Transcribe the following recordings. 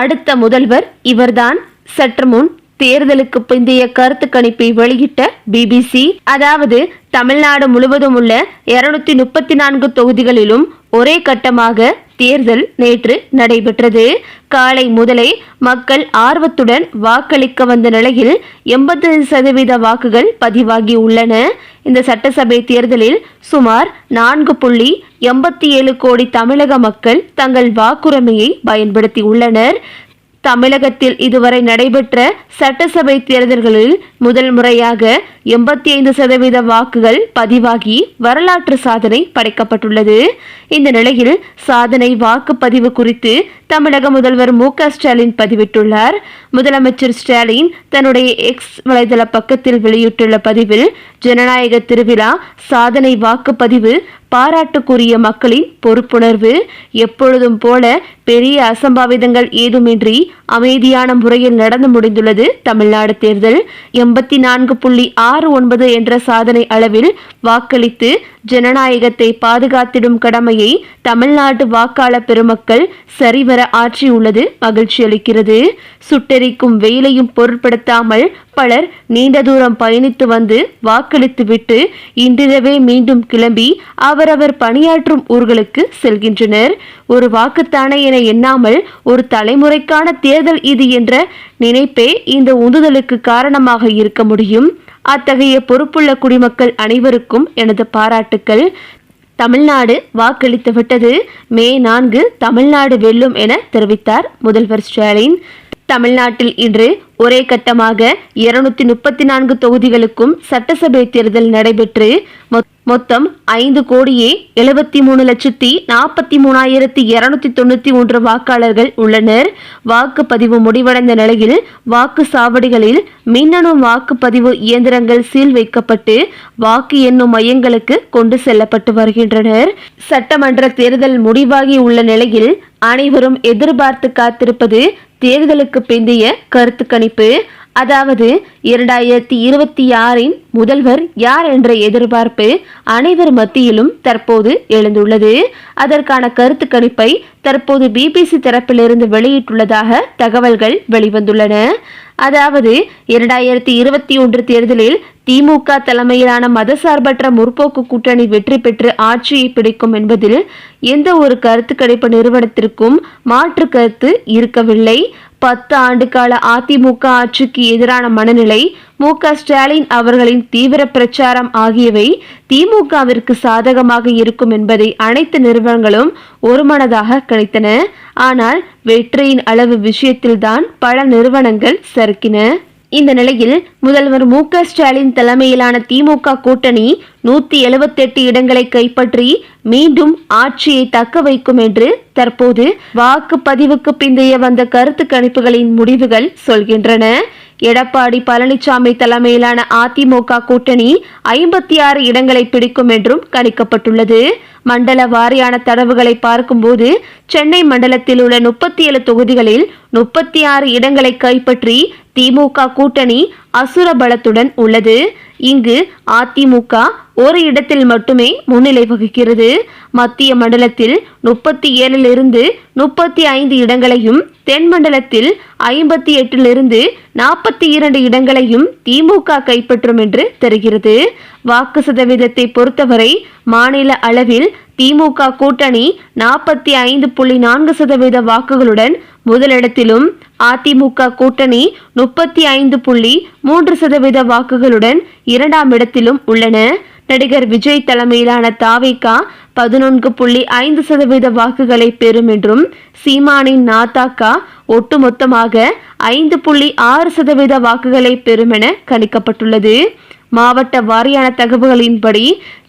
அடுத்த முதல்வர் இவர்தான். சற்று முன் தேர்தலுக்கு பிந்தைய கருத்து கணிப்பை வெளியிட்ட பிபிசி, அதாவது தமிழ்நாடு முழுவதும் உள்ள 234 தொகுதிகளிலும் ஒரே கட்டமாக தேர்தல் நேற்று நடைபெற்றது. காலை முதலே மக்கள் ஆர்வத்துடன் வாக்களிக்க வந்த நிலையில் 85% வாக்குகள் பதிவாகி உள்ளன. இந்த சட்டசபை தேர்தலில் சுமார் 4.87 கோடி தமிழக மக்கள் தங்கள் வாக்குரிமையை பயன்படுத்தி உள்ளனர். தமிழகத்தில் இதுவரை நடைபெற்ற சட்டசபை தேர்தல்களில் முதல் முறையாக 85% வாக்குகள் பதிவாகி வரலாற்று சாதனை படைக்கப்பட்டுள்ளது. இந்த நிலையில் சாதனை வாக்குப்பதிவு குறித்து தமிழக முதல்வர் மு.க.ஸ்டாலின் பதிவிட்டுள்ளார். முதலமைச்சர் ஸ்டாலின் தன்னுடைய எக்ஸ் வலைதள பக்கத்தில் வெளியிட்டுள்ள பதிவில், ஜனநாயக திருவிழா, சாதனை வாக்குப்பதிவு, பாராட்டுக்குரிய மக்களின் பொறுப்புணர்வு, எப்பொழுதும் போல பெரிய அசம்பாவிதங்கள் ஏதுமின்றி அமைதியான முறையில் நடந்து முடிந்துள்ளது தமிழ்நாடு தேர்தல். 84.69 என்ற சாதனை அளவில் வாக்களித்து ஜனநாயகத்தை பாதுகாத்திடும் கடமையை தமிழ்நாட்டு வாக்காளர் பெருமக்கள் சரிவர ஆற்றியுள்ளது மகிழ்ச்சி அளிக்கிறது. சுட்டெரிக்கும் வெயிலையும் பொருட்படுத்தாமல் பலர் நீண்ட தூரம் பயணித்து வந்து வாக்களித்துவிட்டு இன்றிரவே மீண்டும் கிளம்பி அவரவர் பணியாற்றும் ஊர்களுக்கு செல்கின்றனர். ஒரு வாக்குத்தானே என எண்ணாமல் ஒரு தலைமுறைக்கான தேர்தல் இது என்ற நினைப்பே இந்த உந்துதலுக்கு காரணமாக இருக்க முடியும். அத்தகைய பொறுப்புள்ள குடிமக்கள் அனைவருக்கும் எனது பாராட்டுக்கள். தமிழ்நாடு வாக்களித்து விட்டது. மே 4 தமிழ்நாடு வெல்லும் என தெரிவித்தார் முதல்வர் ஸ்டாலின். தமிழ்நாட்டில் இன்று ஒரே கட்டமாக 234 தொகுதிகளுக்கும் சட்டசபை தேர்தல் நடைபெற்று மொத்தம் 5,73,43,291 வாக்காளர்கள் உள்ளனர். வாக்குப்பதிவு முடிவடைந்த நிலையில் வாக்கு சாவடிகளில் மின்னணு வாக்குப்பதிவு இயந்திரங்கள் சீல் வைக்கப்பட்டு வாக்கு எண்ணும் மையங்களுக்கு கொண்டு செல்லப்பட்டு வருகின்றனர். சட்டமன்ற தேர்தல் முடிவாகி உள்ள நிலையில் அனைவரும் எதிர்பார்த்து காத்திருப்பது தேர்தலுக்கு பிந்தைய கருத்து கணிப்பு. அதாவது 2026 முதல்வர் யார் என்ற எதிர்பார்ப்பு அனைவர் மத்தியிலும் தற்போது எழுந்துள்ளது. அதற்கான கருத்து கணிப்பை தற்போது பிபிசி தரப்பிலிருந்து வெளியிட்டுள்ளதாக தகவல்கள் வெளிவந்துள்ளன. அதாவது 2021 தேர்தலில் திமுக தலைமையிலான மதசார்பற்ற முற்போக்கு கூட்டணி வெற்றி பெற்று ஆட்சியை பிடிக்கும் என்பதில் எந்த ஒரு கருத்து கணிப்பு நிறுவனத்திற்கும் மாற்று கருத்து இருக்கவில்லை. 10 ஆண்டு கால அதிமுக ஆட்சிக்கு எதிரான மனநிலை, மு.க.ஸ்டாலின் அவர்களின் தீவிர பிரச்சாரம் ஆகியவை திமுகவிற்கு சாதகமாக இருக்கும் என்பதை அனைத்து நிறுவனங்களும் ஒருமனதாக கணித்தன. ஆனால் வெற்றியின் அளவு விஷயத்தில்தான் பல நிறுவனங்கள் சறுக்கின. இந்த நிலையில் முதல்வர் மு.க.ஸ்டாலின் தலைமையிலான திமுக கூட்டணி 178 இடங்களை கைப்பற்றி மீண்டும் ஆட்சியை தக்க வைக்கும் என்று தற்போது வாக்குப்பதிவுக்கு பிந்தைய வந்த கருத்து கணிப்புகளின் முடிவுகள் சொல்கின்றன. எடப்பாடி பழனிசாமி தலைமையிலான அதிமுக கூட்டணி 56 இடங்களை பிடிக்கும் என்றும் கணிக்கப்பட்டுள்ளது. மண்டல வாரியான தரவுகளை பார்க்கும்போது சென்னை மண்டலத்தில் உள்ள 37 தொகுதிகளில் 36 இடங்களை கைப்பற்றி திமுக கூட்டணி அசுர பலத்துடன் உள்ளது. இங்கு அதிமுக ஒரு இடத்தில் மட்டுமே முன்னிலை வகிக்கிறது. மத்திய மண்டலத்தில் 37 35 இடங்களையும், தென் மண்டலத்தில் 58 42 இடங்களையும் திமுக கைப்பற்றும் என்று தெரிகிறது. வாக்கு சதவீதத்தை பொறுத்தவரை மாநில அளவில் திமுக கூட்டணி 45.4% வாக்குகளுடன் முதலிடத்திலும், அதிமுக கூட்டணி 35.3% வாக்குகளுடன் இரண்டாம் இடத்திலும் உள்ளன. நடிகர் விஜய் தலைமையிலான தாவேக 11.5% வாக்குகளை பெறும் என்றும், சீமானின் நாதக ஒட்டுமொத்தமாக 5.6% வாக்குகளை பெறும் என கணிக்கப்பட்டுள்ளது. மாவட்ட வாரியான தகவல்களின்படி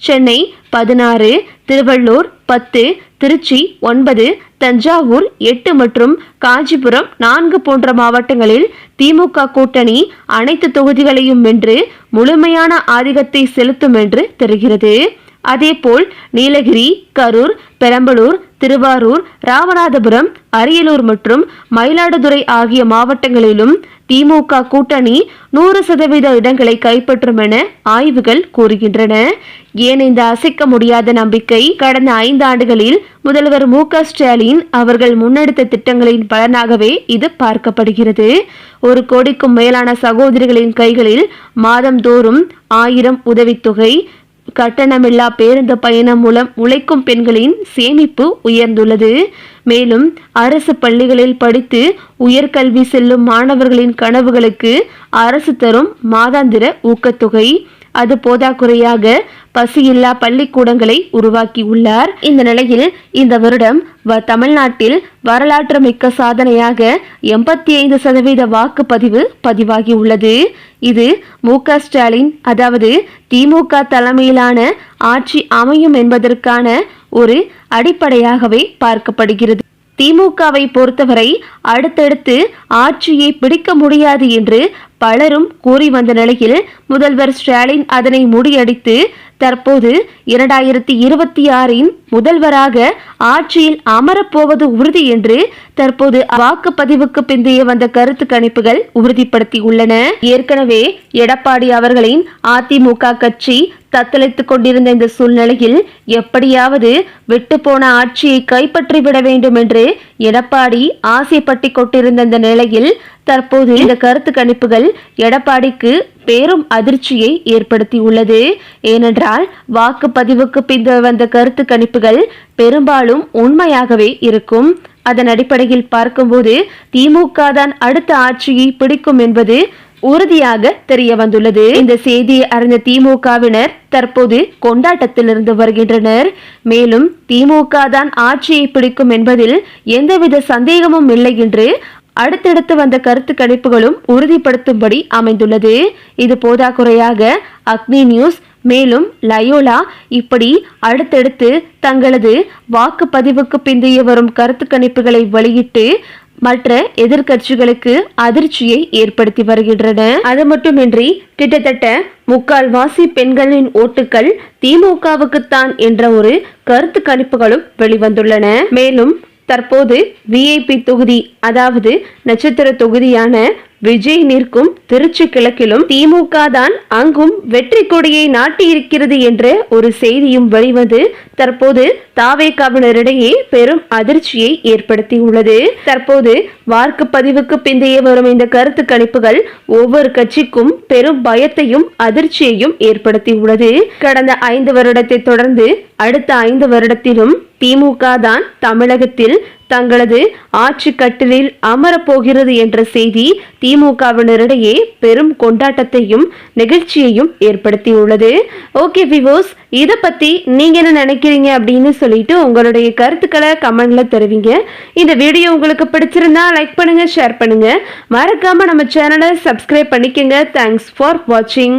சென்னை 16, திருவள்ளூர் 10, திருச்சி 9, தஞ்சாவூர் 8 மற்றும் காஞ்சிபுரம் 4 போன்ற மாவட்டங்களில் திமுக கூட்டணி அனைத்து தொகுதிகளையும் வென்று முழுமையான ஆதிக்கத்தை செலுத்தும் என்று தெரிகிறது. அதேபோல் நீலகிரி, கரூர், பெரம்பலூர், திருவாரூர், ராமநாதபுரம், அரியலூர் மற்றும் மயிலாடுதுறை ஆகிய மாவட்டங்களிலும் திமுக கூட்டணி 100% இடங்களை கைப்பற்றும் என ஆய்வுகள் கூறுகின்றன. ஏன் இந்த அசைக்க முடியாத நம்பிக்கை? கடந்த 5 ஆண்டுகளில் முதல்வர் மு.க. ஸ்டாலின் அவர்கள் முன்னெடுத்த திட்டங்களின் பலனாகவே இது பார்க்கப்படுகிறது. 1 கோடிக்கும் மேலான சகோதரிகளின் கைகளில் மாதந்தோறும் 1000 உதவித்தொகை, கட்டணமில்லா பேருந்து பயணம் மூலம் உழைக்கும் பெண்களின் சேமிப்பு உயர்ந்துள்ளது. மேலும் அரசு பள்ளிகளில் படித்து உயர்கல்வி செல்லும் மாணவர்களின் கனவுகளுக்கு அரசு தரும் மாதாந்திர ஊக்கத்தொகை. அது போதாக்குறையாக பசியில்லா பள்ளிக்கூடங்களை உருவாக்கி உள்ளார். இந்த நிலையில் இந்த வருடம் தமிழ்நாட்டில் வரலாற்று மிக்க சாதனையாக 85% வாக்குப்பதிவு பதிவாகி உள்ளது. இது மு.க. ஸ்டாலின் அதாவது திமுக தலைமையிலான ஆட்சி அமையும் என்பதற்கான ஒரு அடிப்படையாகவே பார்க்கப்படுகிறது. திமுகவை பொறுத்தவரை அடுத்தடுத்து ஆட்சியை பிடிக்க முடியாது என்று பலரும் கூறி வந்த நிலையில் முதல்வர் ஸ்டாலின் அதனை முறியடித்து தற்போது 2026 முதல்வராக ஆட்சியில் அமரப்போவது உறுதி என்று தற்போது வாக்குப்பதிவுக்கு பிந்தைய வந்த கருத்து கணிப்புகள் உறுதிப்படுத்தியுள்ளன. ஏற்கனவே எடப்பாடி அவர்களின் அதிமுக கட்சி தத்தளித்துக் கொண்டிருந்த இந்த சூழ்நிலையில் எப்படியாவது விட்டுப்போன ஆட்சியை கைப்பற்றிவிட வேண்டும் என்று எடப்பாடி ஆசைப்பட்டு கொண்டிருந்த இந்த நிலையில் தற்போது இந்த கருத்து கணிப்புகள் எடப்பாடிக்கு பெரும் அதிர்ச்சியை ஏற்படுத்தியுள்ளது. ஏனென்றால் வாக்குப்பதிவுக்கு பிந்தைய வந்த கருத்து கணிப்புகள் பெரும்பாலும் உண்மையாகவே இருக்கும். அதன் அடிப்படையில் பார்க்கும்போது திமுக தான் அடுத்த ஆட்சியை பிடிக்கும் என்பது உறுதியாக தெரிய வந்துள்ளது. இந்த செய்தியை அறிந்த திமுகவினர் தற்போது கொண்டாட்டத்தில் இருந்து வருகின்றனர். மேலும் திமுக தான் ஆட்சியை பிடிக்கும் என்பதில் எந்தவித சந்தேகமும் இல்லை என்று அடுத்தடுத்து வந்த கருத்து கணிப்புகளும் உறுதிப்படுத்தும்படி அமைந்துள்ளது. இது போதாக்குறையாக அக்னி நியூஸ் மேலும் லயோலா இப்படி அடுத்தடுத்து தங்களது வாக்குப்பதிவுக்கு பிந்தைய வரும் கருத்து கணிப்புகளை வெளியிட்டு மற்ற எதிர்கட்சிகளுக்கு அதிர்ச்சியை ஏற்படுத்தி வருகின்றன. அது மட்டுமின்றி கிட்டத்தட்ட 3/4 பெண்களின் ஓட்டுகள் திமுகவுக்குத்தான் என்ற ஒரு கருத்து கணிப்புகளும் வெளிவந்துள்ளன. மேலும் தற்போது விஐபி தொகுதி அதாவது நட்சத்திர தொகுதியான விஜய் நிற்கும் திருச்சி கிழக்கிலும் திமுக தான் அங்கும் வெற்றி கொடியை நாட்டியிருக்கிறது என்ற ஒரு செய்தியும் வெளிவந்து தற்போது தாவேகாவினரிடையே பெரும் அதிர்ச்சியை ஏற்படுத்தியுள்ளது. தற்போது வாக்குப்பதிவுக்கு பிந்தைய வரும் இந்த கருத்து கணிப்புகள் ஒவ்வொரு கட்சிக்கும் பெரும் பயத்தையும் அதிர்ச்சியையும் ஏற்படுத்தியுள்ளது. கடந்த 5 வருடத்தை தொடர்ந்து அடுத்த 5 வருடத்திலும் திமுக தான் தமிழகத்தில் தங்களது ஆட்சி கட்டிலில் அமரப்போகிறது என்ற செய்தி திமுகவினரிடையே பெரும் கொண்டாட்டத்தையும் நெகிழ்ச்சியையும் ஏற்படுத்தியுள்ளது. ஓகே விவோஸ், இதை பத்தி நீங்க என்ன நினைக்கிறீங்க அப்படின்னு சொல்லிட்டு உங்களுடைய கருத்துக்களை கமெண்ட்ல தெரிவிங்க. இந்த வீடியோ உங்களுக்கு பிடிச்சிருந்தா லைக் பண்ணுங்க, ஷேர் பண்ணுங்க, மறக்காம நம்ம சேனலை சப்ஸ்கிரைப் பண்ணிக்கங்க. தேங்க்ஸ் ஃபார் வாட்சிங்.